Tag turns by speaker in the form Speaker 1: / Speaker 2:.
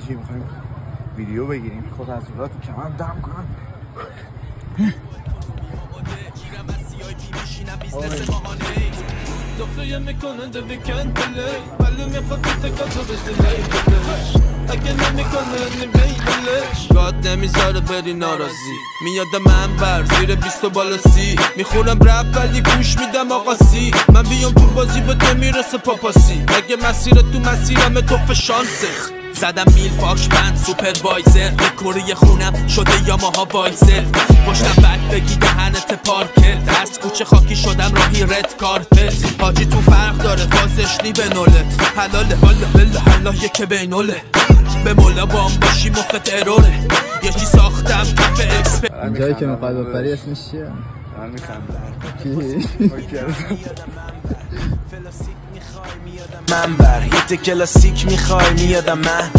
Speaker 1: میخوایم ویدیو بگیریم خود از اولاد کمم دم کنم.
Speaker 2: دخیه میکنه دویکن بله ولی میخواد تکاتو بزنه اگه نمیکنه نمی بلش گاد نمیذاره بری ناراضی میاد منبر زیر 20 بالا 30 میخونم رپ ولی گوش میدم آقا سی من بیام تو بازی به تو میرسه پاپاسی اگه مسیر تو مسیرم توف شانسه زدم میل فاکش بند سوپروایزر دکوری خونم شده یاماها وایزر پشتم بک بگی دهنت پارکت از کوچه خاکی شدم راهی رد کارپت حاجی تو فرق داره فازش نی به نولت حلاله حالا بله حالا یکه بینوله به مولا بام باشی مخت اروره یه چی ساختم کف اکسپر
Speaker 3: اینجایی که میخواد بپری اسمش چیه؟
Speaker 1: من میخندم
Speaker 2: من بر هیت کلاسیک میخوای میادم من